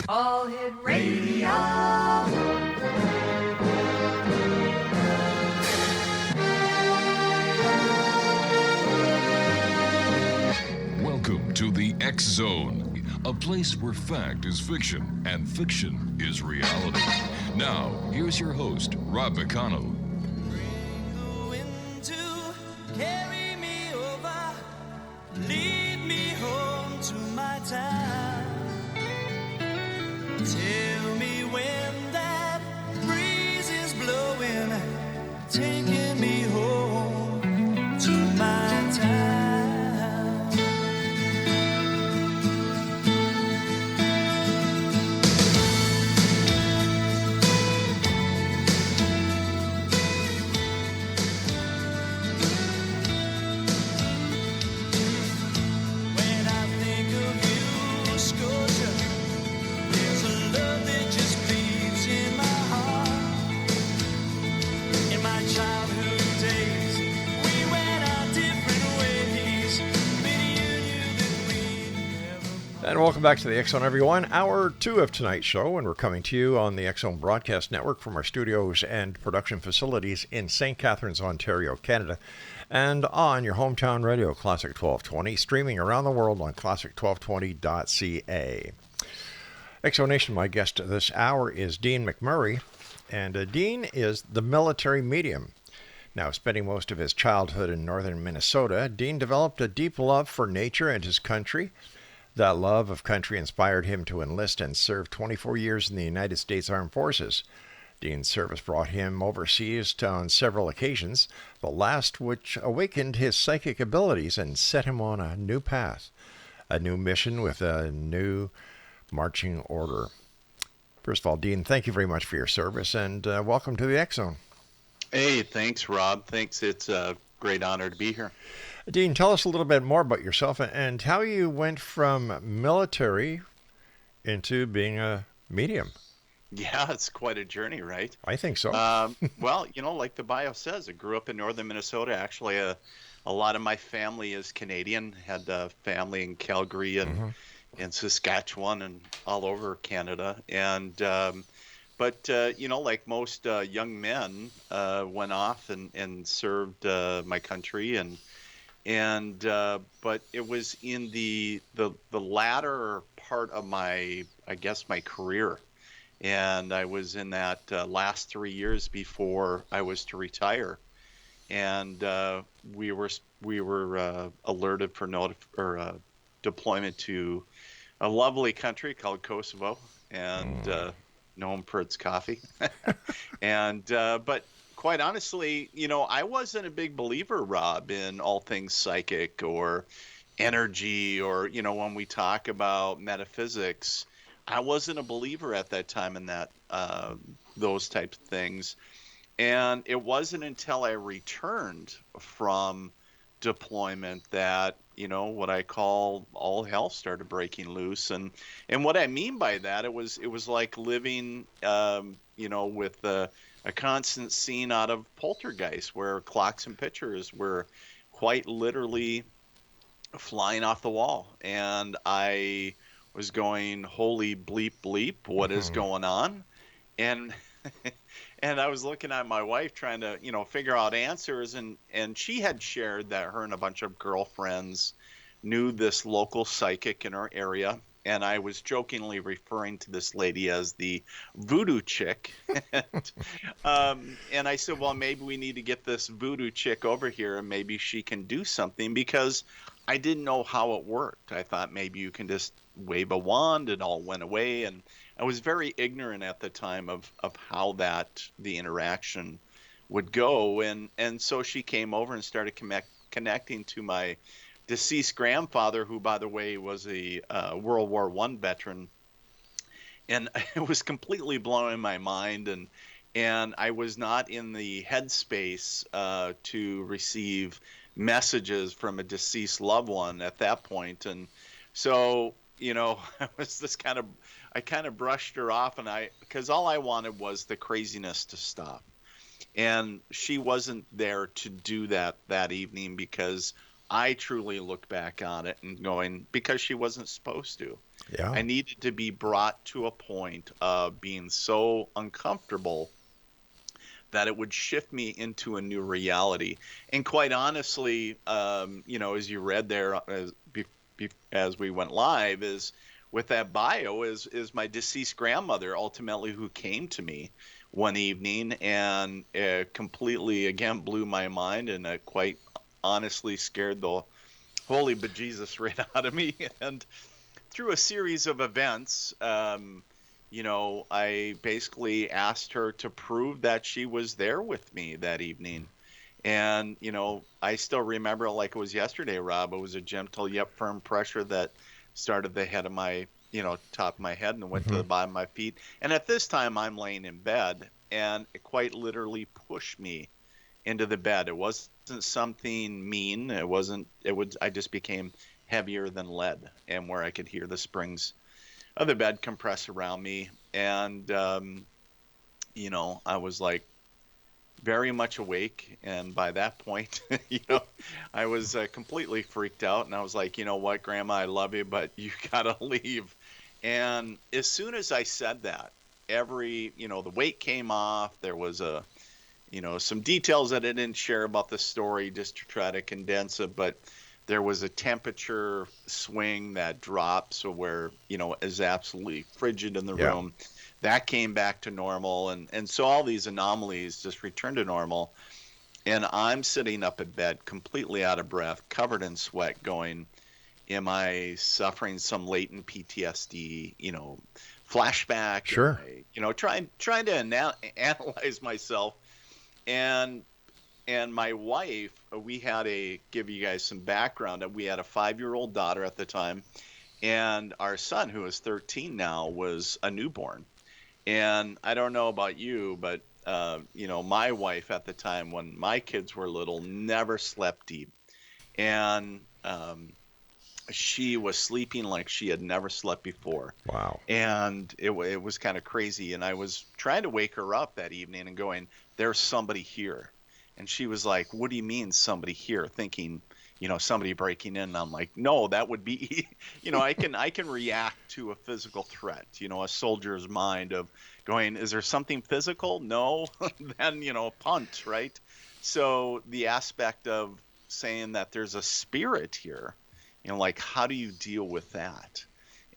All Hit Radio. Welcome to the X Zone, a place where fact is fiction and fiction is reality. Now, here's your host, Rob McConnell. Bring the wind to carry me over, lead me home to my town. Tell me when that breeze is blowing, taking me home to my town. When I think of you, Scotia, there's a love that just bleeds in my heart. In my childhood days, we went our different ways. But you knew that we never. And welcome back to the X Zone, everyone. Hour 2 of tonight's show, and we're coming to you on the X Zone Broadcast Network from our studios and production facilities in St. Catharines, Ontario, Canada, and on your hometown radio, Classic 1220, streaming around the world on classic1220.ca. X Zone Nation, my guest this hour is Dean McMURRAY, and Dean is the military medium. Now, spending most of his childhood in northern Minnesota, Dean developed a deep love for nature and his country. That love of country inspired him to enlist and serve 24 years in the United States Armed Forces. Dean's service brought him overseas on several occasions, the last which awakened his psychic abilities and set him on a new path, a new mission with a new marching order. First of all, Dean, thank you very much for your service, and welcome to the X Zone. Hey, thanks, Rob. Thanks. It's a great honor to be here. Dean, tell us a little bit more about yourself and how you went from military into being a medium. Yeah, it's quite a journey, right? I think so. Well, like the bio says, I grew up in northern Minnesota. Actually, a lot of my family is Canadian. Had a family in Calgary and in Saskatchewan and all over Canada. And but like most young men, went off and served my country but it was in the latter part of my career. And I was in that last 3 years before I was to retire, and we were alerted for deployment to a lovely country called Kosovo, and known for its coffee. And but quite honestly, I wasn't a big believer, Rob, in all things psychic or energy or when we talk about metaphysics. I wasn't a believer at that time in that those types of things. And it wasn't until I returned from deployment that, what I call all hell started breaking loose. And what I mean by that, it was like living, with a constant scene out of Poltergeist, where clocks and pictures were quite literally flying off the wall. And I was going, holy bleep bleep, what is going on? And and I was looking at my wife trying to figure out answers, and she had shared that her and a bunch of girlfriends knew this local psychic in our area, and I was jokingly referring to this lady as the voodoo chick. And I said, well, maybe we need to get this voodoo chick over here and maybe she can do something, because I didn't know how it worked. I thought maybe you can just wave a wand and all went away. And I was very ignorant at the time of how the interaction would go. And so she came over and started connecting to my deceased grandfather, who, by the way, was a World War I veteran. And it was completely blowing my mind. And I was not in the headspace to receive messages from a deceased loved one at that point. And so, I was I kind of brushed her off, because all I wanted was the craziness to stop. And she wasn't there to do that evening, because I truly look back on it and going, because she wasn't supposed to. Yeah. I needed to be brought to a point of being so uncomfortable that it would shift me into a new reality. And quite honestly, as you read there, as we went live, is with that bio is my deceased grandmother, ultimately, who came to me one evening and completely again blew my mind, and quite honestly scared the holy bejesus right out of me. And through a series of events, I basically asked her to prove that she was there with me that evening. And, I still remember it like it was yesterday, Rob. It was a gentle yet firm pressure that started the head of my, top of my head and went to the bottom of my feet. And at this time, I'm laying in bed, and it quite literally pushed me into the bed. It wasn't something mean. I just became heavier than lead, and where I could hear the springs of the bed compress around me. And, I was like very much awake. And by that point, I was completely freaked out. And I was like, you know what, Grandma, I love you, but you got to leave. And as soon as I said that, the weight came off. There was some details that I didn't share about the story just to try to condense it, but there was a temperature swing that dropped, so where, is absolutely frigid in the room. That came back to normal. And so all these anomalies just returned to normal. And I'm sitting up in bed, completely out of breath, covered in sweat, going, am I suffering some latent PTSD, flashback? Sure. Trying to analyze myself. And my wife, we had give you guys some background, we had a 5-year-old daughter at the time, and our son, who is 13 now, was a newborn. And I don't know about you, but, my wife at the time, when my kids were little, never slept deep. And she was sleeping like she had never slept before. Wow. And it was kind of crazy. And I was trying to wake her up that evening and going, there's somebody here. And she was like, what do you mean somebody here? Thinking, somebody breaking in. And I'm like, no, that would be, I can react to a physical threat, a soldier's mind of going, is there something physical? No. Then, punt, right? So the aspect of saying that there's a spirit here, like, how do you deal with that?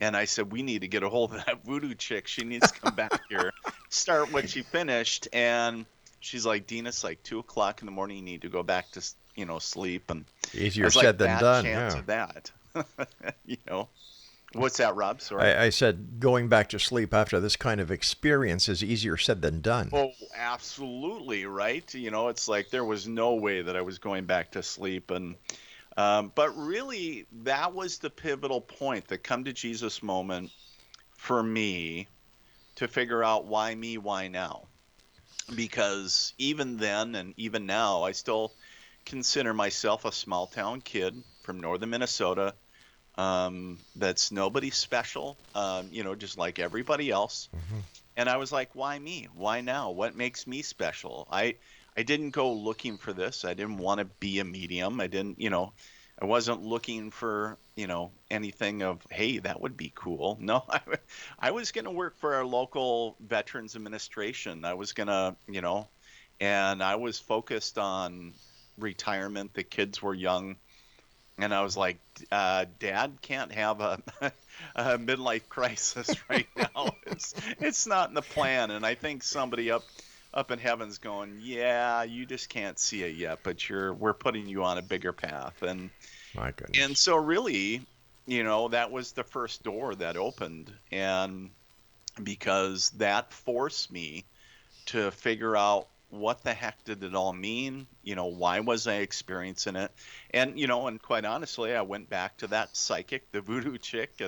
And I said, we need to get a hold of that voodoo chick. She needs to come back here, start what she finished. And she's like, Dean, it's like 2:00 in the morning. You need to go back to, sleep. And Easier said than done. Chance of that. What's that, Rob? Sorry. I said going back to sleep after this kind of experience is easier said than done. Oh, absolutely. Right. It's like there was no way that I was going back to sleep. And but really, that was the pivotal point, the come to Jesus moment for me to figure out why me, why now? Because even then and even now, I still consider myself a small town kid from northern Minnesota. That's nobody special, just like everybody else. Mm-hmm. And I was like, why me? Why now? What makes me special? I didn't go looking for this. I didn't want to be a medium. I didn't, I wasn't looking for, anything of, hey, that would be cool. No, I was going to work for our local Veterans Administration. I was going to, and I was focused on retirement. The kids were young. And I was like, Dad can't have a midlife crisis right now. It's not in the plan. And I think somebody up in heaven's going, yeah, you just can't see it yet, but we're putting you on a bigger path. And my goodness. And so really, that was the first door that opened. And because that forced me to figure out what the heck did it all mean? Why was I experiencing it? And, and quite honestly, I went back to that psychic, the voodoo chick,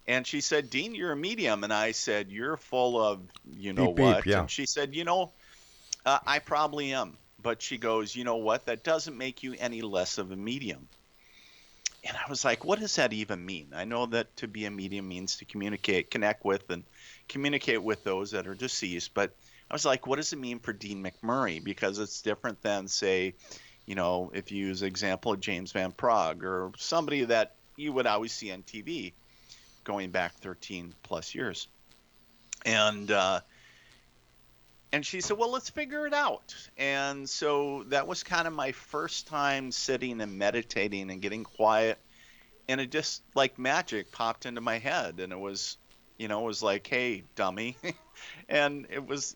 and she said, Dean, you're a medium. And I said, you're full of, beep, what? Yeah. And she said, I probably am. But she goes, you know what? That doesn't make you any less of a medium. And I was like, what does that even mean? I know that to be a medium means to connect with and communicate with those that are deceased. But I was like, what does it mean for Dean McMURRAY? Because it's different than, say, if you use the example of James Van Praagh or somebody that you would always see on TV. going back 13 plus years. And she said, well, let's figure it out. And so that was kind of my first time sitting and meditating and getting quiet. And it just like magic popped into my head. And it was, it was like, hey, dummy. And it was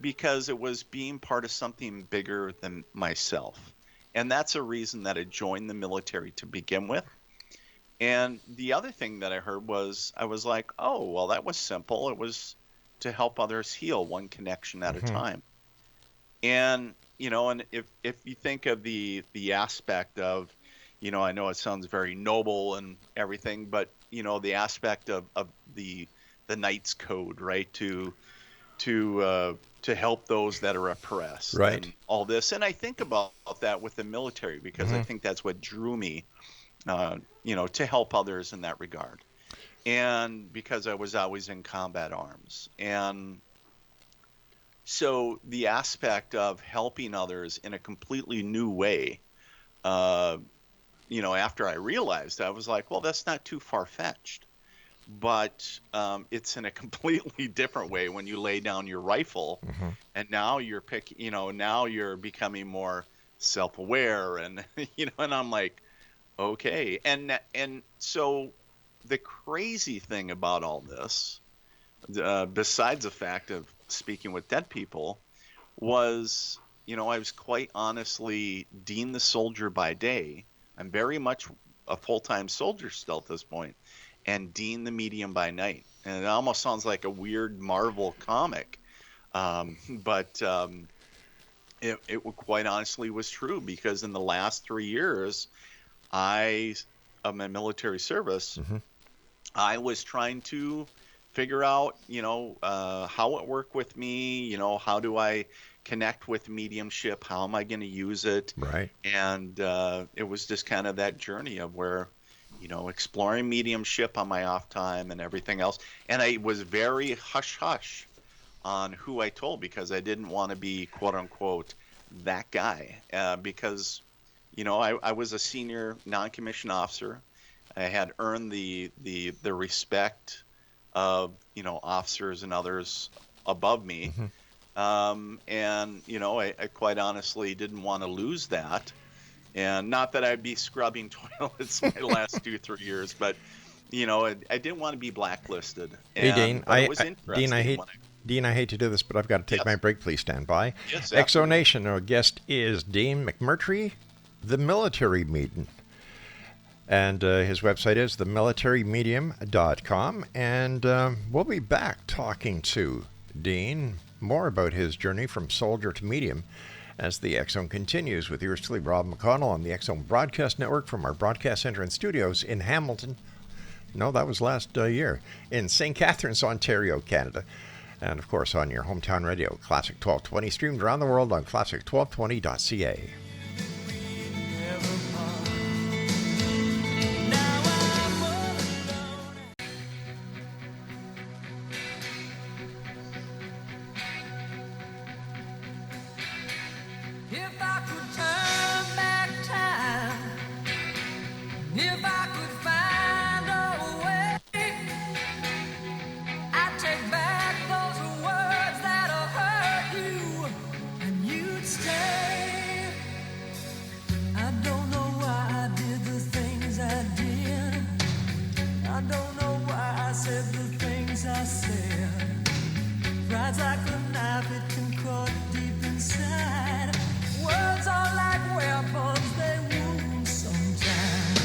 because it was being part of something bigger than myself. And that's a reason that I joined the military to begin with. And the other thing that I heard was, I was like, oh, well, that was simple. It was to help others heal one connection at a time. And, and if you think of the aspect of, I know it sounds very noble and everything, but, the aspect of the Knight's Code, right? To help those that are oppressed, right? And all this. And I think about that with the military because I think that's what drew me, to help others in that regard. And because I was always in combat arms. And so the aspect of helping others in a completely new way, after I realized, I was like, well, that's not too far-fetched. But it's in a completely different way when you lay down your rifle and now you're now you're becoming more self-aware and, and I'm like, okay. And so the crazy thing about all this, besides the fact of speaking with dead people, was, I was quite honestly Dean the soldier by day. I'm very much a full-time soldier still at this point, and Dean the medium by night. And it almost sounds like a weird Marvel comic, but it quite honestly was true, because in the last 3 years of my military service, I was trying to figure out, how it worked with me, how do I connect with mediumship? How am I going to use it? Right. And it was just kind of that journey of where, exploring mediumship on my off time and everything else. And I was very hush-hush on who I told, because I didn't want to be, quote-unquote, that guy. Because, I was a senior non-commissioned officer. I had earned the respect of, officers and others above me. And, I quite honestly didn't want to lose that. And not that I'd be scrubbing toilets my last 2-3 years, but, I didn't want to be blacklisted. Hey, Dean, Dean, I hate to do this, but I've got to take my break. Please stand by. Yes, Exo Nation, our guest is Dean McMURRAY, the military medium. And his website is themilitarymedium.com. And we'll be back talking to Dean more about his journey from soldier to medium as the X-Zone continues with yours truly, Rob McConnell, on the X-Zone Broadcast Network from our broadcast center and studios in Hamilton. No, that was last year. In St. Catharines, Ontario, Canada. And, of course, on your hometown radio, Classic 1220, streamed around the world on classic1220.ca. If I could turn back time, if I could find a way, I'd take back those words that hurt you, and you'd stay. I don't know why I did the things I did. I don't know why I said the things I said. Pride's like a knife, it can cut deep inside. Words are like weapons, they wound sometimes.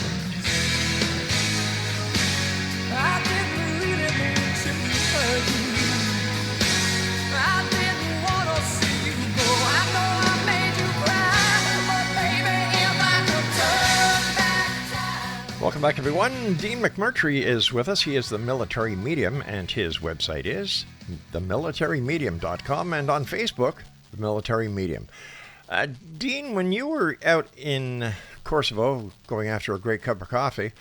I didn't really mean to hurt you. I didn't want to see you go. I know I made you cry, but baby, if I could turn back time. Welcome back, everyone. Dean McMURRAY is with us. He is the military medium, and his website is themilitarymedium.com, and on Facebook, The Military Medium. Dean, when you were out in Kosovo going after a great cup of coffee,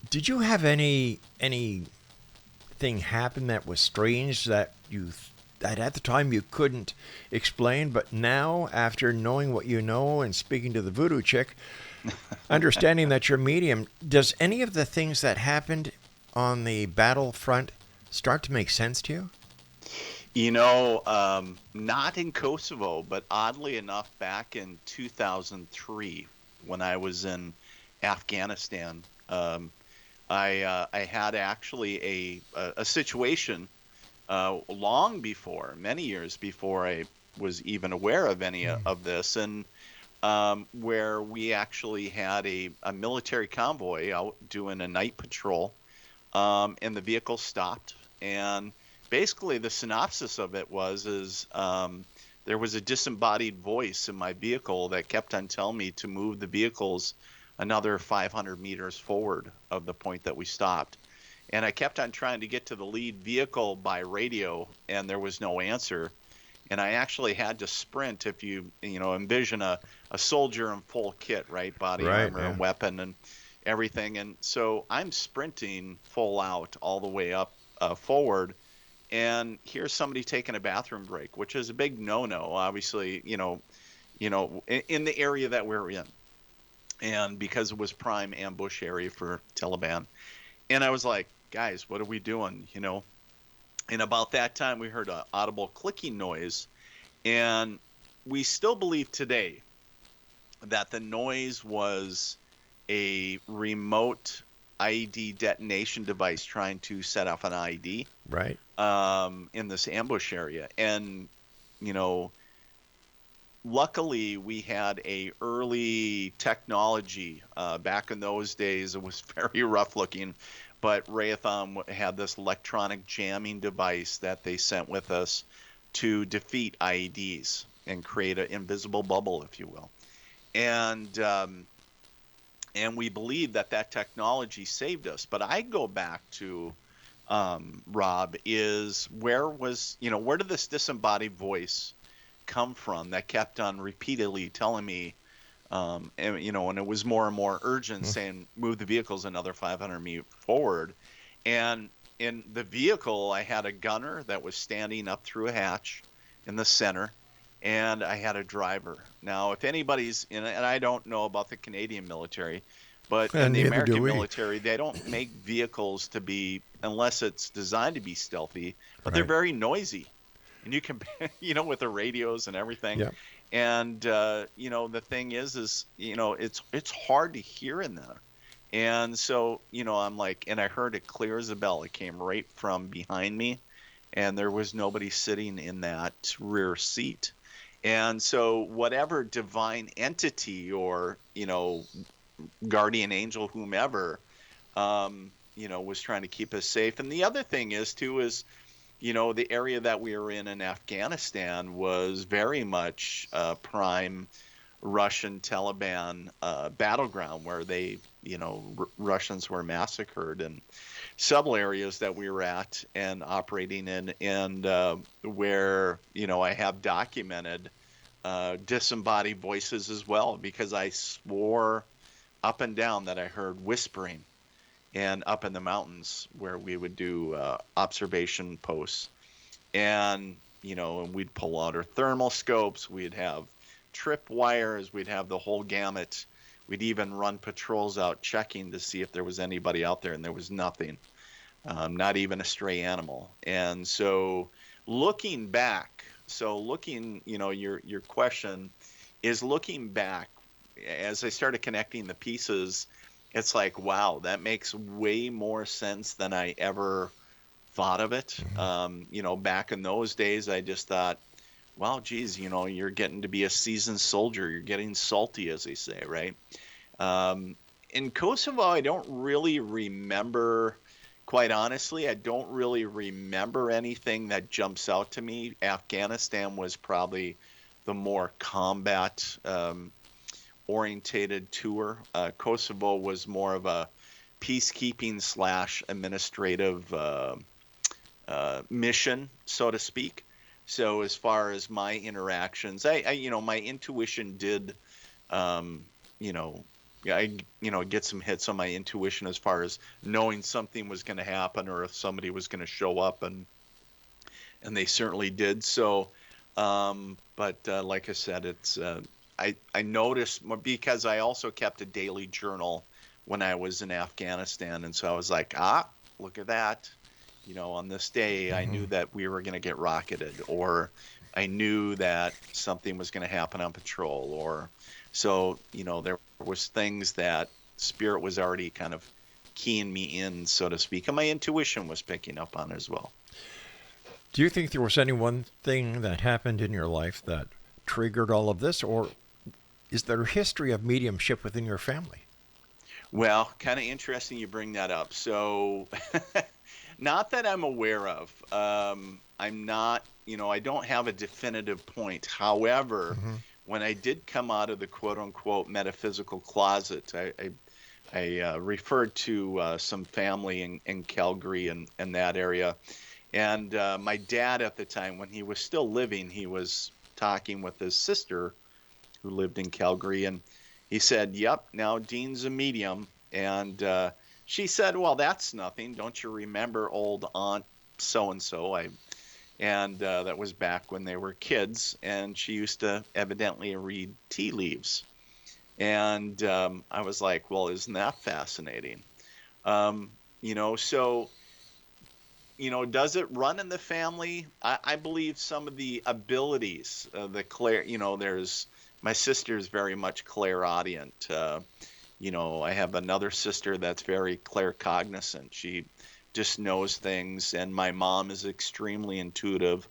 did you have anything happen that was strange that at the time you couldn't explain, but now, after knowing what you know and speaking to the voodoo chick, Understanding that you're medium, does any of the things that happened on the battlefront start to make sense to you? Not in Kosovo, but oddly enough, back in 2003, when I was in Afghanistan, I had actually a situation long before, many years before I was even aware of any of this, and where we actually had a military convoy out doing a night patrol, and the vehicle stopped. And basically, the synopsis of it is there was a disembodied voice in my vehicle that kept on telling me to move the vehicles another 500 meters forward of the point that we stopped. And I kept on trying to get to the lead vehicle by radio, and there was no answer. And I actually had to sprint. If you envision a soldier in full kit, right? Body armor and weapon and everything. And so I'm sprinting full out all the way up forward. And here's somebody taking a bathroom break, which is a big no-no, obviously, in the area that we're in. And because it was prime ambush area for Taliban. And I was like, guys, what are we doing? And about that time, we heard an audible clicking noise. And we still believe today that the noise was a remote IED detonation device trying to set off an IED. Right. In this ambush area. And, luckily we had a early technology. Back in those days, it was very rough looking. But Raytheon had this electronic jamming device that they sent with us to defeat IEDs and create an invisible bubble, if you will. And we believe that technology saved us. But I go back to, Rob, is where did this disembodied voice come from that kept on repeatedly telling me, and it was more and more urgent, saying move the vehicles another 500 meters forward. And in the vehicle, I had a gunner that was standing up through a hatch in the center, and I had a driver. Now, if anybody's and I don't know about the Canadian military, but in the American military, they don't make vehicles to be, unless it's designed to be stealthy, but they're very noisy. And you can, with the radios and everything. Yep. And, the thing is, it's hard to hear in there. And so, I'm like, and I heard it clear as a bell. It came right from behind me, and there was nobody sitting in that rear seat. And so whatever divine entity or, guardian angel, whomever, was trying to keep us safe. And the other thing is, the area that we were in Afghanistan was very much prime Russian Taliban battleground where they, Russians were massacred, and several areas that we were at and operating in, and where, I have documented disembodied voices as well, because I swore up and down that I heard whispering. And up in the mountains where we would do observation posts, and and we'd pull out our thermal scopes, we'd have trip wires, we'd have the whole gamut. We'd even run patrols out checking to see if there was anybody out there, and there was nothing, not even a stray animal. And so looking back, your question is looking back, as I started connecting the pieces, it's like, wow, that makes way more sense than I ever thought of it. Back in those days, I just thought, well, geez, you're getting to be a seasoned soldier. You're getting salty, as they say, right? In Kosovo, I don't really remember, quite honestly, I don't really remember anything that jumps out to me. Afghanistan was probably the more combat orientated tour. Kosovo was more of a peacekeeping / administrative mission, so to speak. So as far as my interactions, I my intuition did, get some hits on my intuition as far as knowing something was going to happen or if somebody was going to show up, and they certainly did. So, but like I said, it's I noticed because I also kept a daily journal when I was in Afghanistan. And so I was like, look at that. On this day, I knew that we were going to get rocketed, or I knew that something was going to happen on patrol, or so, there was things that Spirit was already kind of keying me in, so to speak, and my intuition was picking up on as well. Do you think there was any one thing that happened in your life that triggered all of this, or is there a history of mediumship within your family? Well, kind of interesting you bring that up. So, not that I'm aware of. I'm not, I don't have a definitive point. However, when I did come out of the quote-unquote metaphysical closet, I referred to some family in Calgary and that area. And my dad at the time, when he was still living, he was talking with his sister who lived in Calgary, and he said, yep, now Dean's a medium. And she said, well, that's nothing. Don't you remember old Aunt so-and-so? And that was back when they were kids, and she used to evidently read tea leaves. And I was like, well, isn't that fascinating? So, does it run in the family? I believe some of the abilities, there's, my sister is very much clairaudient. I have another sister that's very claircognizant. She just knows things. And my mom is extremely intuitive,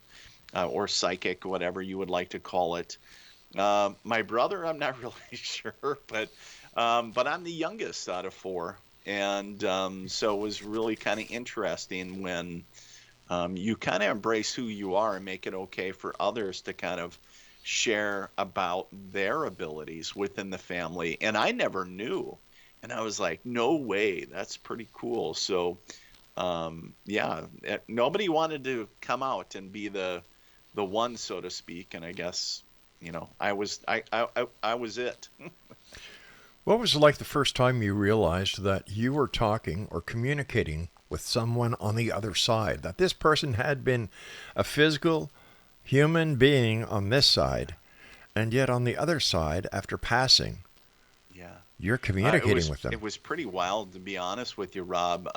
or psychic, whatever you would like to call it. My brother, I'm not really sure, but I'm the youngest out of four. And so it was really kind of interesting when you kind of embrace who you are and make it okay for others to kind of share about their abilities within the family. And I never knew. And I was like, no way, that's pretty cool. So, nobody wanted to come out and be the one, so to speak. And I guess, I was it. What was it like the first time you realized that you were talking or communicating with someone on the other side, that this person had been a physical human being on this side, and yet on the other side, after passing, you're communicating with them? It was pretty wild, to be honest with you, Rob.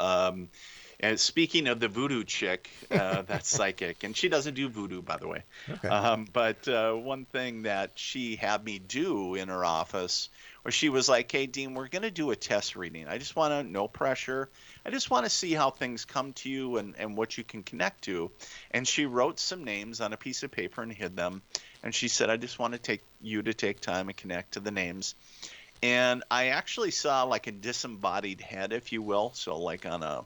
And speaking of the voodoo chick, that's psychic, and she doesn't do voodoo, by the way. Okay. But one thing that she had me do in her office, where she was like, hey, Dean, we're going to do a test reading. I just want to, no pressure. I just want to see how things come to you and what you can connect to. And she wrote some names on a piece of paper and hid them. And she said, I just want to take time and connect to the names. And I actually saw like a disembodied head, if you will. So like on a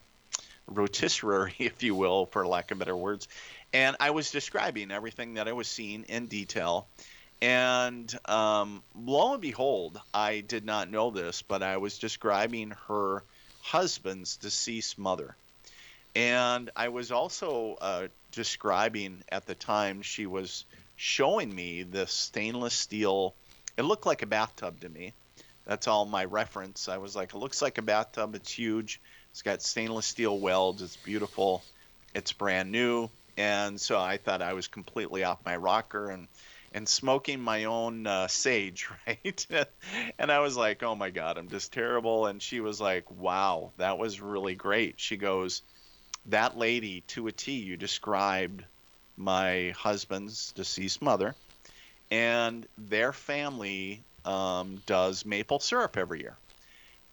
rotisserie, if you will, for lack of better words. And I was describing everything that I was seeing in detail. And lo and behold, I did not know this, but I was describing her husband's deceased mother. And I was also describing at the time, she was showing me this stainless steel. It looked like a bathtub to me. That's all my reference. I was like, it looks like a bathtub. It's huge. It's got stainless steel welds. It's beautiful. It's brand new. And so I thought I was completely off my rocker and smoking my own sage, right? And I was like, oh my God, I'm just terrible. And she was like, wow, that was really great. She goes, that lady to a T, you described my husband's deceased mother, and their family does maple syrup every year.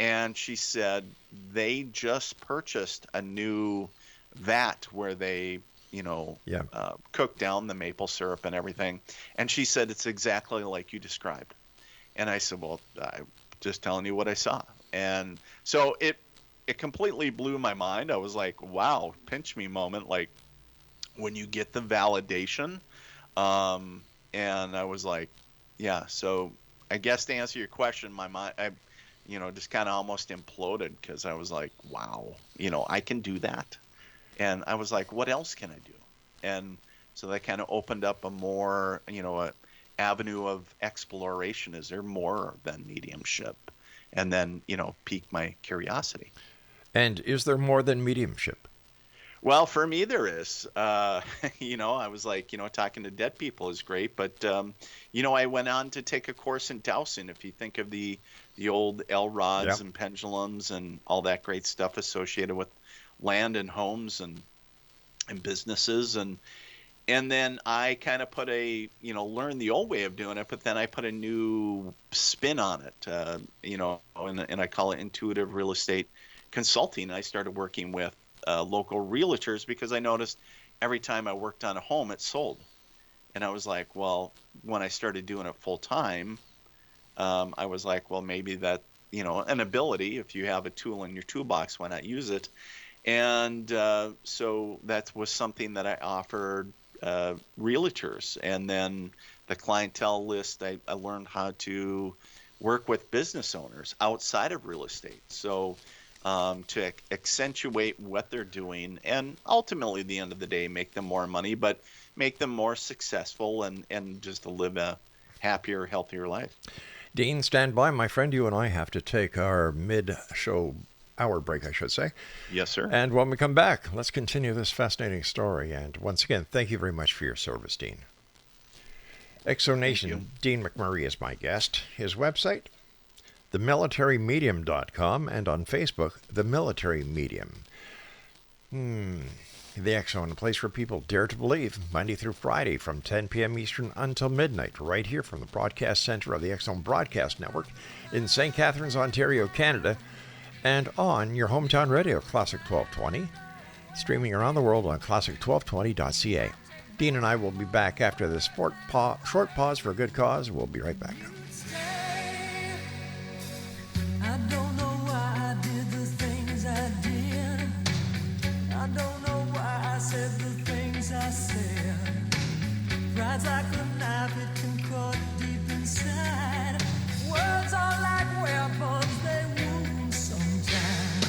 And she said they just purchased a new vat where they cook down the maple syrup and everything. And she said, it's exactly like you described. And I said, well, I'm just telling you what I saw. And so it completely blew my mind. I was like, wow, pinch me moment. Like when you get the validation. And I was like, yeah. So I guess to answer your question, my mind, just kind of almost imploded, because I was like, wow, I can do that. And I was like, what else can I do? And so that kind of opened up a more, a avenue of exploration. Is there more than mediumship? And then, piqued my curiosity. And is there more than mediumship? Well, for me, there is. I was like, talking to dead people is great, but I went on to take a course in dowsing. If you think of the old L Yeah. rods and pendulums and all that great stuff associated with land and homes and businesses, and then I kind of put learned the old way of doing it, but then I put a new spin on it, and I call it intuitive real estate consulting. I started working with local realtors because I noticed every time I worked on a home, it sold. And I was like, well, when I started doing it full time, I was like, well, maybe that, an ability, if you have a tool in your toolbox, why not use it? And so that was something that I offered realtors. And then the clientele list, I learned how to work with business owners outside of real estate. So to accentuate what they're doing and ultimately at the end of the day, make them more money, but make them more successful and just to live a happier, healthier life. Dean, stand by, my friend. You and I have to take our mid-show hour break, I should say. Yes, sir. And when we come back, let's continue this fascinating story. And once again, thank you very much for your service, Dean. Exonation, Dean McMURRAY is my guest. His website, themilitarymedium.com, and on Facebook, The Military Medium. The X Zone, a place where people dare to believe, Monday through Friday from 10 p.m. Eastern until midnight, right here from the broadcast center of the X Zone Broadcast Network in St. Catharines, Ontario, Canada, and on your hometown radio, Classic 1220, streaming around the world on classic1220.ca. Dean and I will be back after this short pause for a good cause. We'll be right back. I don't know why I did the things I did. I don't know why I said the things I said. Pride's like a knife, it can cut deep inside. Words are like weapons, they wound sometimes.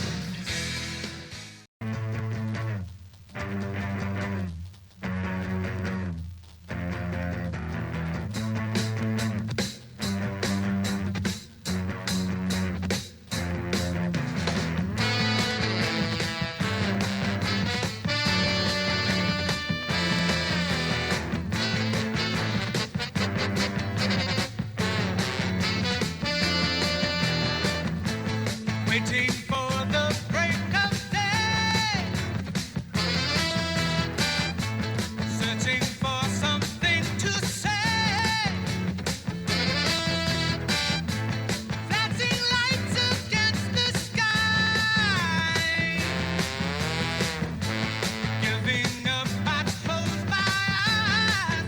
Waiting for the break of day, searching for something to say, flashing lights against the sky, giving up, I close my eyes,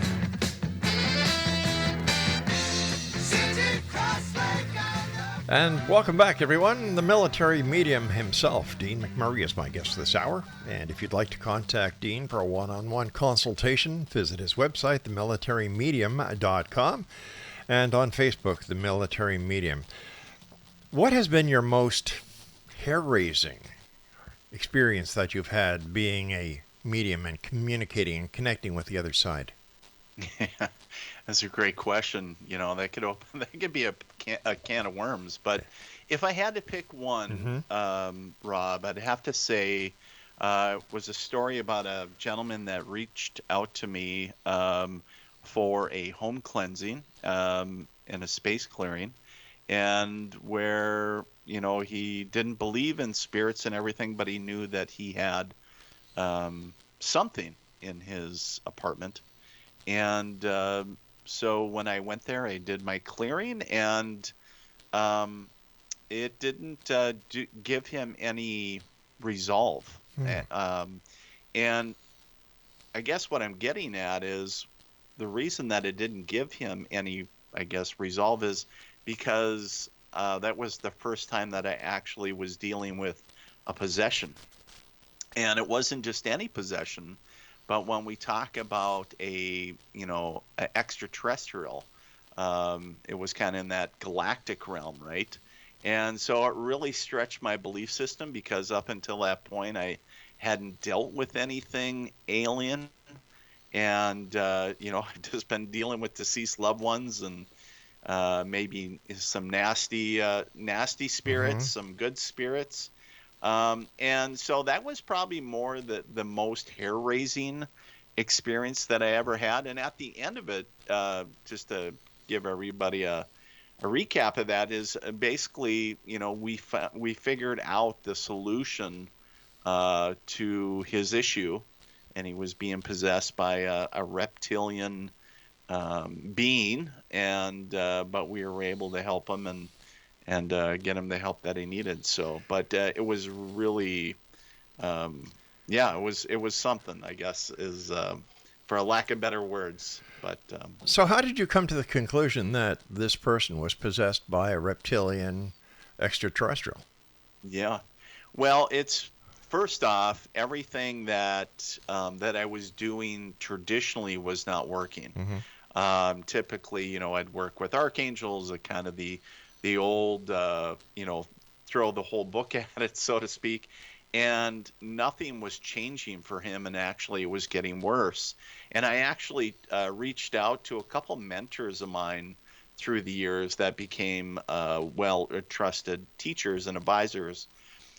sitting cross-legged on the And welcome back, everyone. The military medium himself, Dean McMURRAY, is my guest this hour. And if you'd like to contact Dean for a one-on-one consultation, visit his website, themilitarymedium.com, and on Facebook, The Military Medium. What has been your most hair-raising experience that you've had being a medium and communicating and connecting with the other side? Yeah, that's a great question. That could be a can of worms. But if I had to pick one, Rob, I'd have to say was a story about a gentleman that reached out to me for a home cleansing and a space clearing, and where he didn't believe in spirits and everything, but he knew that he had something in his apartment. And so when I went there, I did my clearing, and it didn't give him any resolve. And I guess what I'm getting at is the reason that it didn't give him any, I guess, resolve is because that was the first time that I actually was dealing with a possession. And it wasn't just any possession. But when we talk about an extraterrestrial, it was kind of in that galactic realm, right? And so it really stretched my belief system because up until that point, I hadn't dealt with anything alien. And, I've just been dealing with deceased loved ones and maybe some nasty spirits, some good spirits. And so that was probably more the most hair-raising experience that I ever had. And at the end of it, just to give everybody a recap of that, is basically, we figured out the solution to his issue, and he was being possessed by a reptilian being, and but we were able to help him and get him the help that he needed. So, but it was really, yeah, it was something, I guess, is for a lack of better words. But So how did you come to the conclusion that this person was possessed by a reptilian extraterrestrial? yeah, well, it's first off, everything that that I was doing traditionally was not working. Typically, I'd work with archangels, kind of the old, throw the whole book at it, so to speak, and nothing was changing for him, and actually it was getting worse. And I actually reached out to a couple mentors of mine through the years that became trusted teachers and advisors.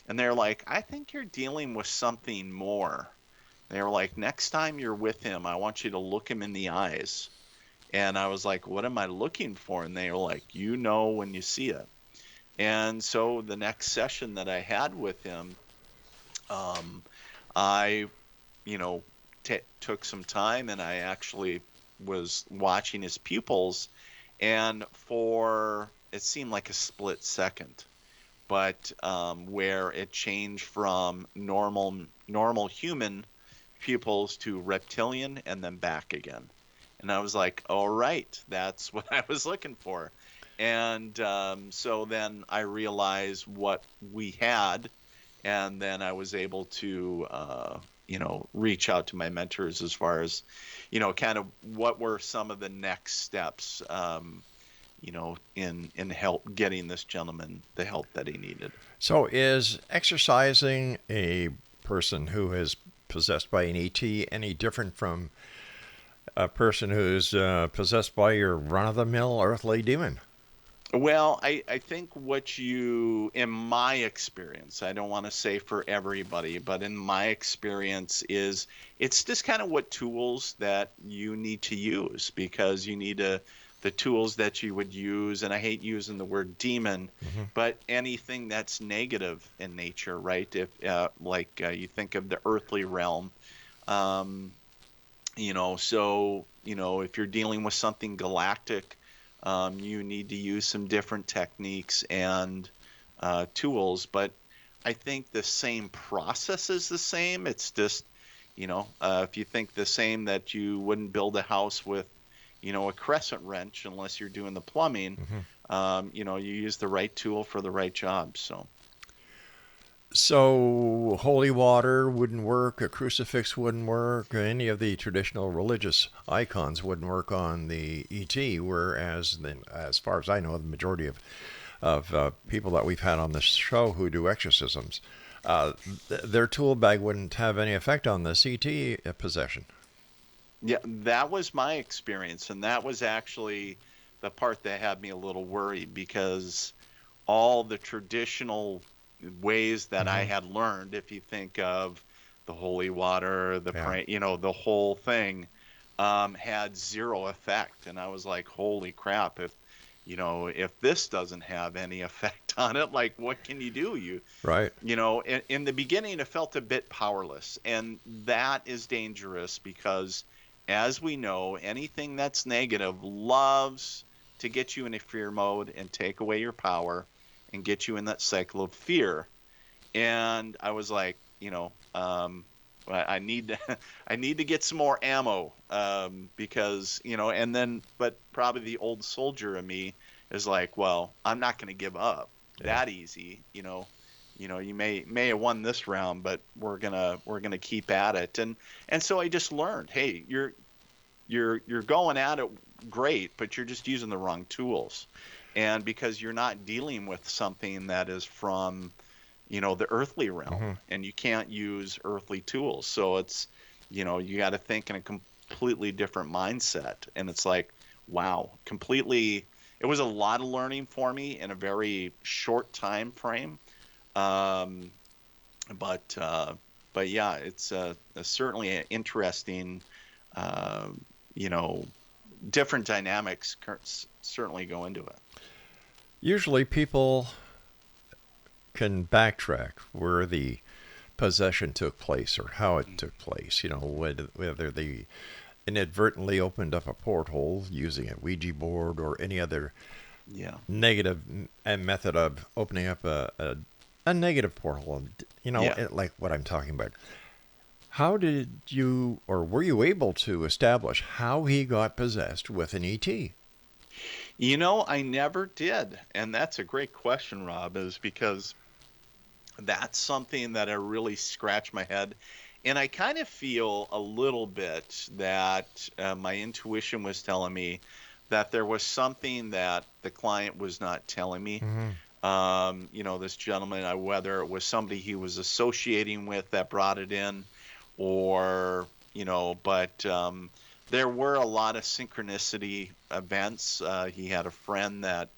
And they're like, I think you're dealing with something more. They were like, next time you're with him, I want you to look him in the eyes. And I was like, what am I looking for? And they were like, when you see it. And so the next session that I had with him, I, took some time, and I actually was watching his pupils, and it seemed like a split second, but where it changed from normal human pupils to reptilian and then back again. And I was like, all right, that's what I was looking for. And so then I realized what we had, and then I was able to, reach out to my mentors as far as, kind of what were some of the next steps, in help getting this gentleman the help that he needed. So is exorcising a person who is possessed by an ET any different from a person who's possessed by your run-of-the-mill earthly demon? Well, I think in my experience, I don't want to say for everybody, but in my experience it's just kind of what tools that you need to use, because you need the tools that you would use, and I hate using the word demon, but anything that's negative in nature, right? If you think of the earthly realm, if you're dealing with something galactic, you need to use some different techniques and tools, but I think the same process is the same. It's just, if you think the same, that you wouldn't build a house with, a crescent wrench unless you're doing the plumbing, you use the right tool for the right job. So holy water wouldn't work, a crucifix wouldn't work, any of the traditional religious icons wouldn't work on the ET, whereas, as far as I know, the majority of people that we've had on this show who do exorcisms, their tool bag wouldn't have any effect on this ET possession. Yeah, that was my experience, and that was actually the part that had me a little worried, because all the traditional ways that I had learned, if you think of the holy water, the whole thing, had zero effect. And I was like, holy crap, if this doesn't have any effect on it, like, what can you do? Right. In the beginning, it felt a bit powerless, and that is dangerous, because as we know, anything that's negative loves to get you in a fear mode and take away your power and get you in that cycle of fear. And I was like, I need to get some more ammo, because, but probably the old soldier in me is like, well, I'm not going to give up that easy. You may have won this round, but we're gonna keep at it. And so I just learned, hey, you're going at it great, but you're just using the wrong tools. And because you're not dealing with something that is from, the earthly realm, and you can't use earthly tools. So it's, you got to think in a completely different mindset. And it's like, wow, it was a lot of learning for me in a very short time frame. But yeah, it's certainly an interesting, uh, you know, different dynamics certainly go into it. Usually people can backtrack where the possession took place or how it took place, whether they inadvertently opened up a porthole using a Ouija board or any other Yeah. negative method of opening up a negative porthole, Yeah. like what I'm talking about. How did you, or were you able to establish how he got possessed with an ET? I never did. And that's a great question, Rob, is because that's something that I really scratch my head. And I kind of feel a little bit that my intuition was telling me that there was something that the client was not telling me. Mm-hmm. This gentleman, whether it was somebody he was associating with that brought it in, or, but there were a lot of synchronicity events. He had a friend that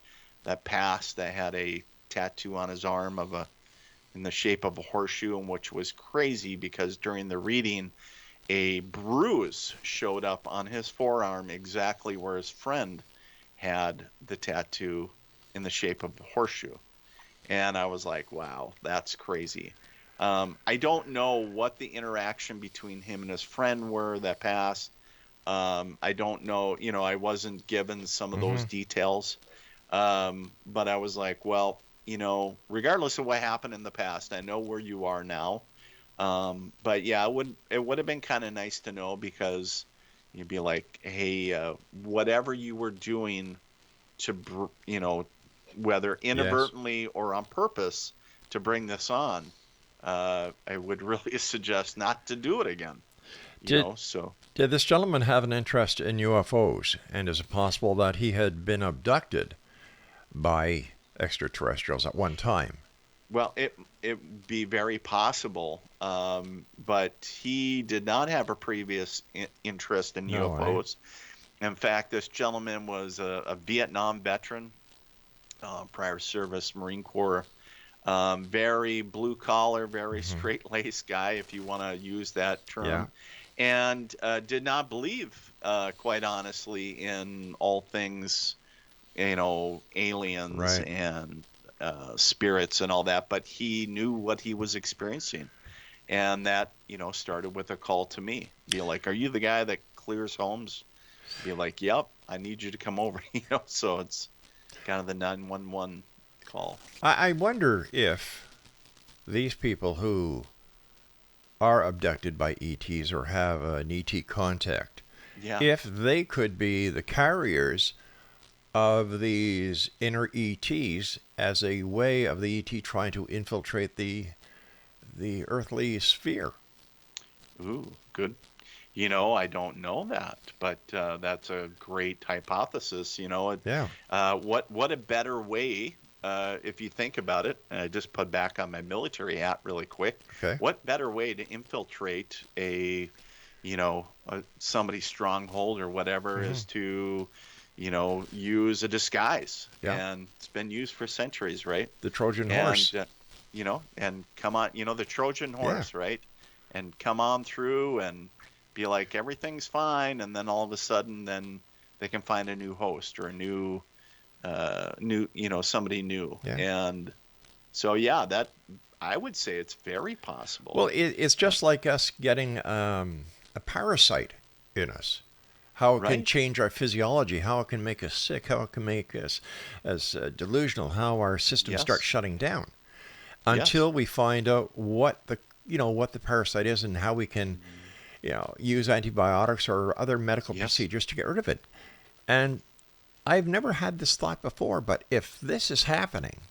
passed that had a tattoo on his arm in the shape of a horseshoe, and which was crazy because during the reading, a bruise showed up on his forearm exactly where his friend had the tattoo in the shape of a horseshoe. And I was like, wow, that's crazy. I don't know what the interaction between him and his friend were that passed. I don't know, I wasn't given some of those Mm-hmm. details. But I was like, well, regardless of what happened in the past, I know where you are now. But yeah, it would have been kind of nice to know, because you'd be like, hey, whatever you were doing to, whether Yes. inadvertently or on purpose to bring this on, I would really suggest not to do it again. Did So did this gentleman have an interest in UFOs? And is it possible that he had been abducted by extraterrestrials at one time? well, it be very possible, but he did not have a previous interest in No way. UFOs. In fact, this gentleman was a Vietnam veteran, prior service, Marine Corps. Very blue collar, very Mm-hmm. straight laced guy, if you want to use that Yeah. term, and did not believe, quite honestly, in all things, aliens Right. and spirits and all that. But he knew what he was experiencing, and that started with a call to me. Be like, "Are you the guy that clears homes?" Be like, "Yep, I need you to come over." So it's kind of the 911 call. I wonder if these people who are abducted by ETs or have an ET contact, Yeah. if they could be the carriers of these inner ETs as a way of the ET trying to infiltrate the earthly sphere. Ooh, good. I don't know that, but that's a great hypothesis. Yeah. What a better way, if you think about it. And I just put back on my military hat really quick. Okay. What better way to infiltrate somebody's stronghold or whatever Mm-hmm. is to, use a disguise, Yeah. and it's been used for centuries, right? The Trojan And horse. and come on, the Trojan Yeah. horse, right? And come on through and be like, everything's fine, and then all of a sudden, then they can find a new host or a somebody new. Yeah. And so, yeah, that I would say it's very possible. Well, it's just like us getting a parasite in us. How it can Right? change our physiology, how it can make us sick, how it can make us as delusional, how our systems start Yes. shutting down Yes. until we find out what the parasite is and how we can use antibiotics or other medical Yes. procedures to get rid of it. And I've never had this thought before, but if this is happening,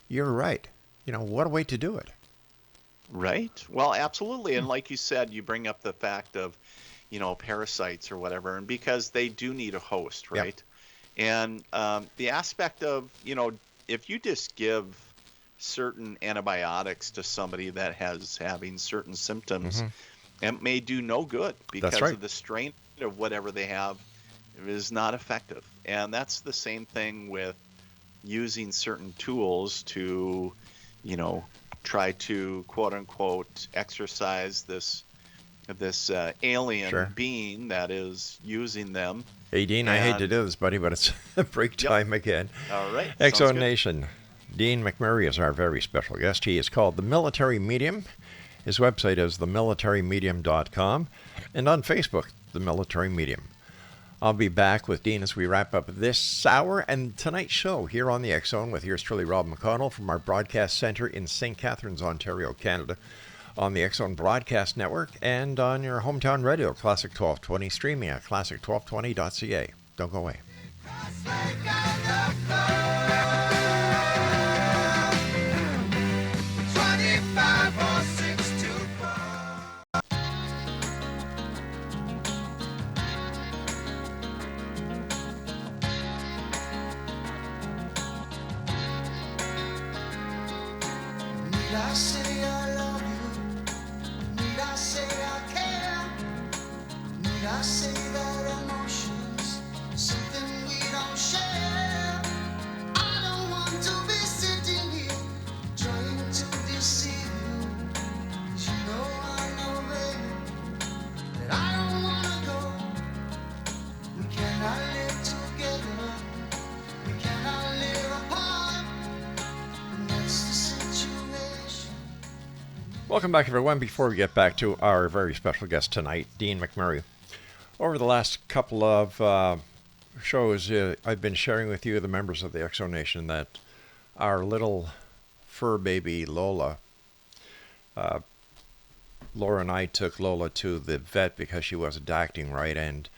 you're right. What a way to do it. Right. Well, absolutely. And like you said, you bring up the fact of, parasites or whatever, and because they do need a host, Yep. right? And the aspect of, if you just give certain antibiotics to somebody that has having certain symptoms, it may do no good because right. of the strain of whatever they have is not effective. And that's the same thing with using certain tools to, try to quote unquote exercise this alien Sure. being that is using them. Hey, Dean, I hate to And- do this, buddy, but it's break time again. All right. Sounds X-Zone good. Nation. Dean McMURRAY is our very special guest. He is called The Military Medium. His website is themilitarymedium.com. And on Facebook, The Military Medium. I'll be back with Dean as we wrap up this hour and tonight's show here on the X-Zone with yours truly, Rob McConnell, from our broadcast center in St. Catharines, Ontario, Canada, on the X-Zone Broadcast Network and on your hometown radio, Classic 1220, streaming at classic1220.ca. Don't go away. Need I say I love you? Need I say I care? Need I say that emotions are something we don't share? I don't want to be sitting here trying to deceive you. 'Cause you know, baby, that I don't wanna go. We cannot live together. We cannot live apart. And that's the situation. Welcome back, everyone. Before we get back to our very special guest tonight, Dean McMURRAY. Over the last couple of shows, I've been sharing with you, the members of the X-Zone Nation, that our little fur baby Lola, Laura and I took Lola to the vet because she wasn't acting right, and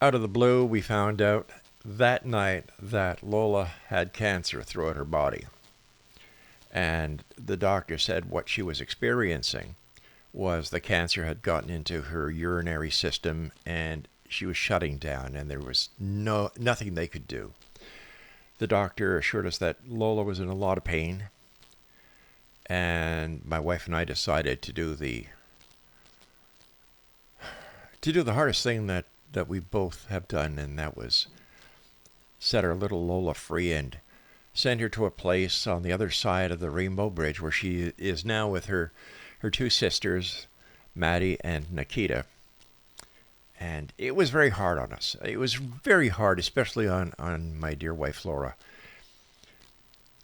out of the blue, we found out that night that Lola had cancer throughout her body. And the doctor said what she was experiencing was the cancer had gotten into her urinary system and she was shutting down, and there was nothing they could do. The doctor assured us that Lola was in a lot of pain, and my wife and I decided to do the hardest thing that we both have done, and that was set our little Lola free and send her to a place on the other side of the Rainbow Bridge where she is now with her two sisters, Maddie and Nikita. And it was very hard on us. It was very hard, especially on my dear wife, Laura.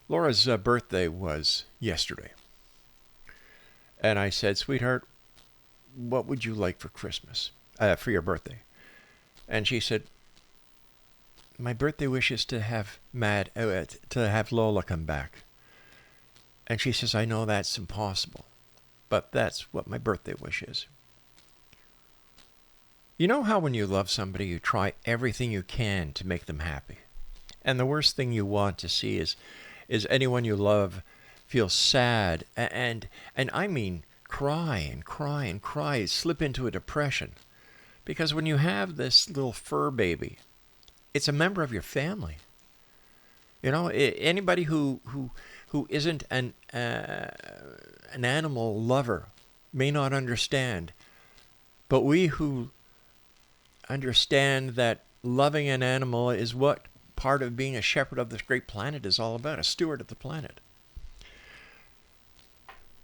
Laura's birthday was yesterday. And I said, sweetheart, what would you like for Christmas, for your birthday? And she said, my birthday wish is to have Lola come back. And she says, I know that's impossible, but that's what my birthday wish is. You know how when you love somebody, you try everything you can to make them happy. And the worst thing you want to see is anyone you love feel sad and I mean cry and cry and cry, slip into a depression. Because when you have this little fur baby, it's a member of your family. You know, anybody who isn't an animal lover may not understand. But we who understand that loving an animal is what part of being a shepherd of this great planet is all about, a steward of the planet.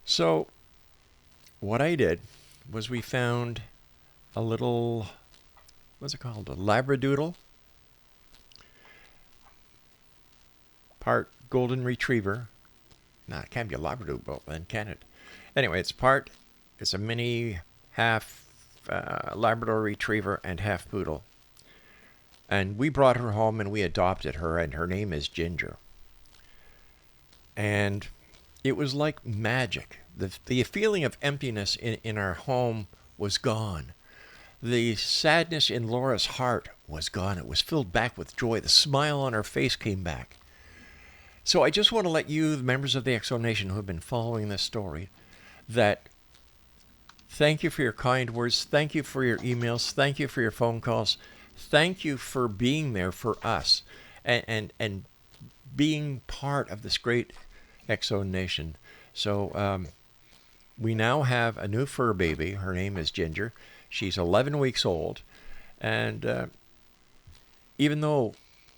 So what I did was we found a little, what's it called, a Labradoodle, part golden retriever. No, it can't be a Labradoodle then, can it? Anyway, it's a mini half Labrador retriever and half poodle. And we brought her home and we adopted her, and her name is Ginger. And it was like magic. The feeling of emptiness in our home was gone. The sadness in Laura's heart was gone. It was filled back with joy. The smile on her face came back. So I just want to let you, the members of the X-Zone Nation who have been following this story, that thank you for your kind words. Thank you for your emails. Thank you for your phone calls. Thank you for being there for us and being part of this great X-Zone Nation. So we now have a new fur baby. Her name is Ginger. She's 11 weeks old. And even though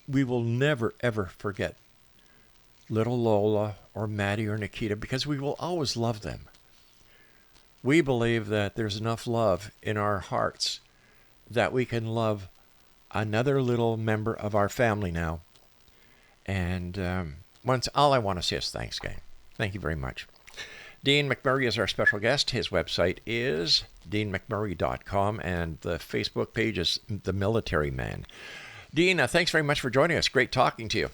we will never, ever forget little Lola or Maddie or Nikita, because we will always love them. We believe that there's enough love in our hearts that we can love another little member of our family now. And once all I want to say is thanks, gang. Thank you very much. Dean McMurray is our special guest. His website is deanmcmurray.com, and the Facebook page is The Military Man. Dean, thanks very much for joining us. Great talking to you.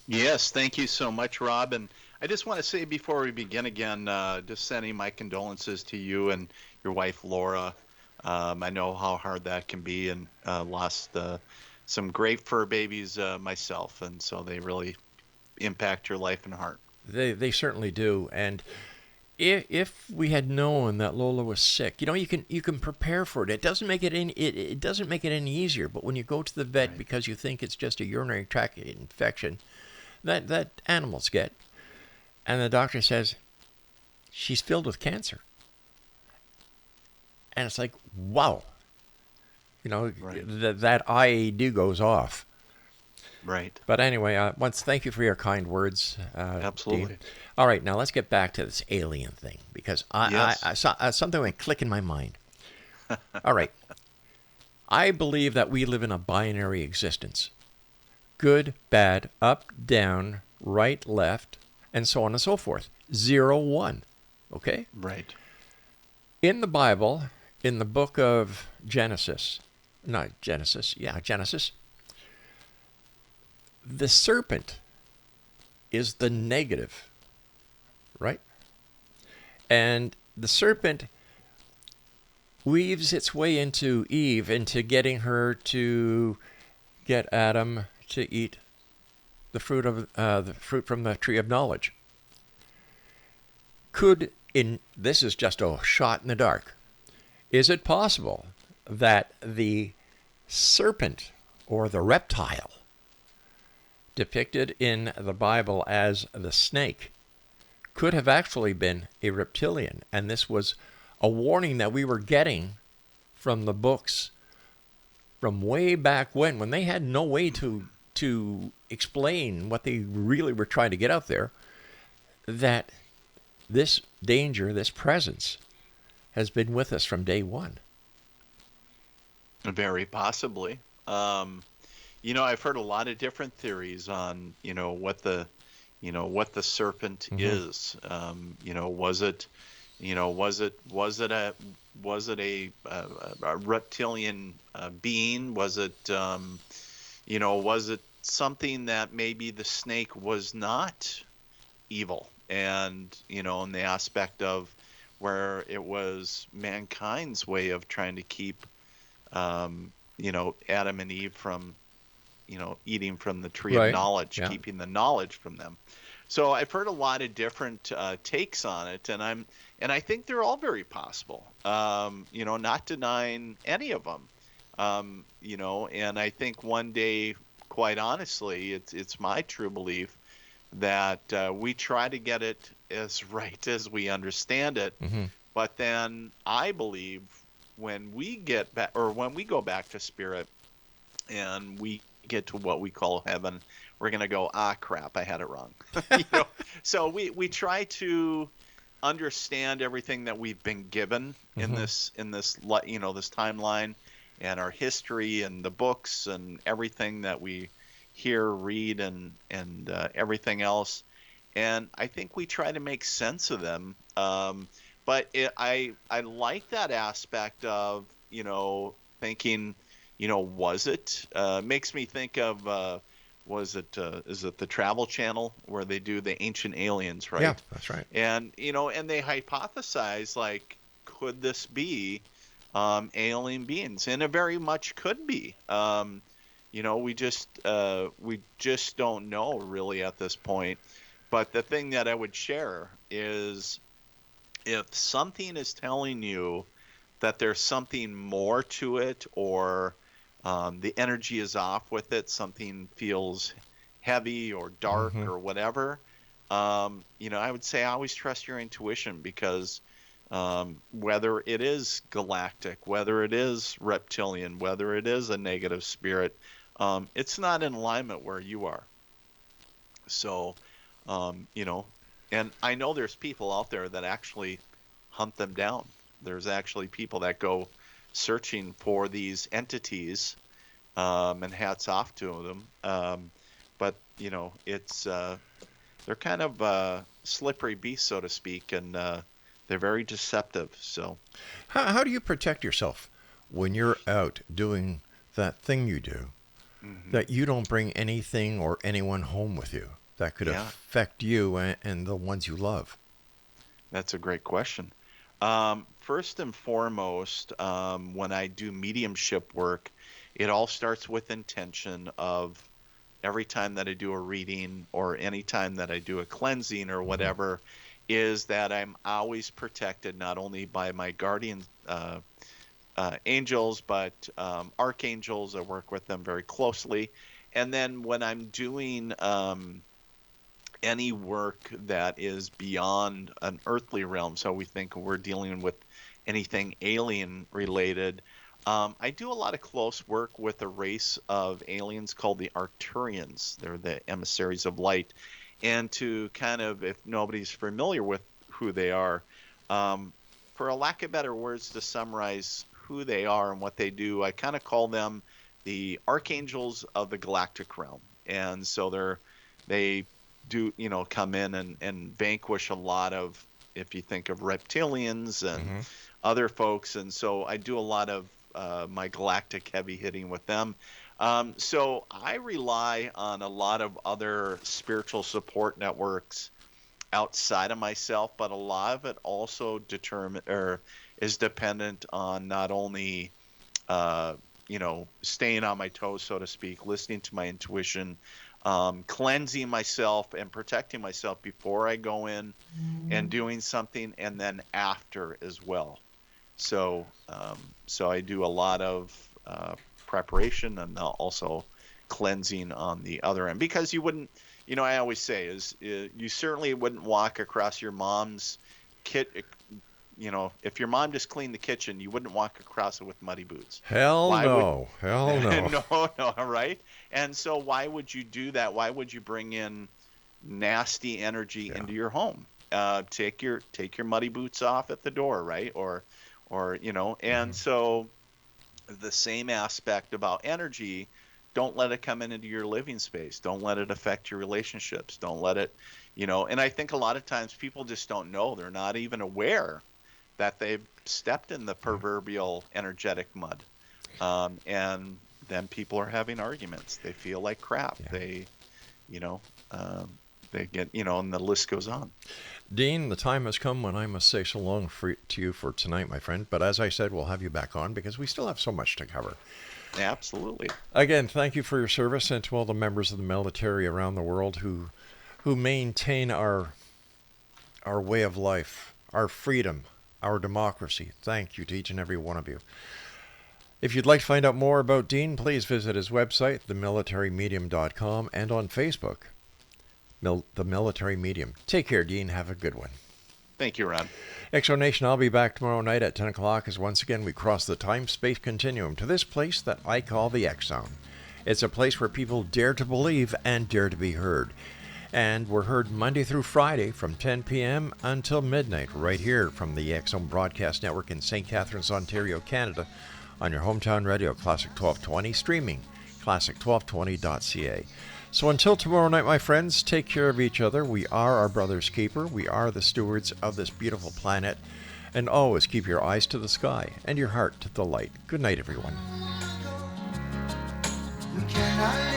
Yes, thank you so much, Rob. And I just want to say before we begin again, just sending my condolences to you and your wife, Laura. I know how hard that can be, and lost some great fur babies myself, and so they really impact your life and heart. They certainly do. And if we had known that Lola was sick, you can prepare for it. It doesn't make it any easier. But when you go to the vet Right. because you think it's just a urinary tract infection, that animals get, and the doctor says she's filled with cancer, and it's like, wow, Right. that IAD goes off. Right. But anyway, once thank you for your kind words. Absolutely. Dean. All right, now let's get back to this alien thing, because Yes. I saw something went click in my mind. All right. I believe that we live in a binary existence. Good, bad, up, down, right, left, and so on and so forth. 0, 1. Okay? Right. In the Bible, in the book of Genesis, the serpent is the negative, right? And the serpent weaves its way into Eve, into getting her to get Adam to eat the fruit from the tree of knowledge. This is just a shot in the dark. Is it possible that the serpent or the reptile depicted in the Bible as the snake could have actually been a reptilian, and this was a warning that we were getting from the books from way back when they had no way to explain what they really were trying to get out there, that this danger, this presence, has been with us from day one. Very possibly. I've heard a lot of different theories on, what the serpent is. Was it a reptilian being? Was it something that maybe the snake was not evil, and in the aspect of where it was mankind's way of trying to keep Adam and Eve from eating from the tree Right. of knowledge, Yeah. keeping the knowledge from them. So I've heard a lot of different takes on it, and I think they're all very possible. Not denying any of them. And I think one day, quite honestly, it's my true belief that we try to get it as right as we understand it. Mm-hmm. But then I believe when we get back, or when we go back to spirit and we get to what we call heaven, we're going to go, crap, I had it wrong. So we try to understand everything that we've been given in this timeline, and our history and the books and everything that we hear, read, and everything else. And I think we try to make sense of them. But I like that aspect of, thinking, was it? Makes me think of, is it the Travel Channel where they do the Ancient Aliens, right? Yeah, that's right. And, and they hypothesize, like, could this be alien beings? And it very much could be. We just don't know really at this point. But the thing that I would share is, if something is telling you that there's something more to it, or the energy is off with it, something feels heavy or dark or whatever, I would say always trust your intuition, because whether it is galactic, whether it is reptilian, whether it is a negative spirit, it's not in alignment where you are. So You know, and I know there's people out there that actually hunt them down. There's actually people that go searching for these entities, and hats off to them. But you know, it's they're kind of slippery beasts, so to speak, and they're very deceptive. So, How do you protect yourself when you're out doing that thing you do, that you don't bring anything or anyone home with you that could Yeah. affect you and the ones you love? That's a great question. First and foremost, when I do mediumship work, it all starts with intention of every time that I do a reading or any time that I do a cleansing or whatever, is that I'm always protected not only by my guardian angels, but archangels. I work with them very closely. And then when I'm doing any work that is beyond an earthly realm, so we think we're dealing with anything alien related, I do a lot of close work with a race of aliens called the Arcturians. They're the emissaries of light. And to kind of, if nobody's familiar with who they are, for a lack of better words to summarize who they are and what they do, I kind of call them the archangels of the galactic realm. And so they do, you know, come in and vanquish a lot of, if you think of reptilians and other folks. And so I do a lot of my galactic heavy hitting with them. So I rely on a lot of other spiritual support networks outside of myself, but a lot of it also is dependent on not only you know, staying on my toes, so to speak, listening to my intuition, cleansing myself and protecting myself before I go in and doing something, and then after as well. So so I do a lot of preparation and also cleansing on the other end, because you wouldn't, you know, I always say you certainly wouldn't walk across your mom's you know, if your mom just cleaned the kitchen, you wouldn't walk across it with muddy boots. Hell Why no. Hell no. No, right? And so why would you do that? Why would you bring in nasty energy into your home? Take your muddy boots off at the door, right? Or you know, and so the same aspect about energy, don't let it come into your living space. Don't let it affect your relationships. Don't let it, you know, and I think a lot of times people just don't know. They're not even aware that they've stepped in the proverbial energetic mud. And then people are having arguments. They feel like crap. Yeah. They, you know, they get, you know, and the list goes on. Dean, the time has come when I must say so long to you for tonight, my friend. But as I said, we'll have you back on because we still have so much to cover. Absolutely. Again, thank you for your service, and to all the members of the military around the world who maintain our way of life, our freedom, our democracy. Thank you to each and every one of you. If you'd like to find out more about Dean, please visit his website, themilitarymedium.com, and on Facebook, The Military Medium. Take care, Dean. Have a good one. Thank you, Ron. Exonation, I'll be back tomorrow night at 10 o'clock as once again we cross the time-space continuum to this place that I call the X Zone. It's a place where people dare to believe and dare to be heard. And we're heard Monday through Friday from 10 p.m. until midnight right here from the X Zone Broadcast Network in St. Catharines, Ontario, Canada, on your hometown radio, Classic 1220, streaming, classic1220.ca. So until tomorrow night, my friends, take care of each other. We are our brother's keeper. We are the stewards of this beautiful planet. And always keep your eyes to the sky and your heart to the light. Good night, everyone. Can I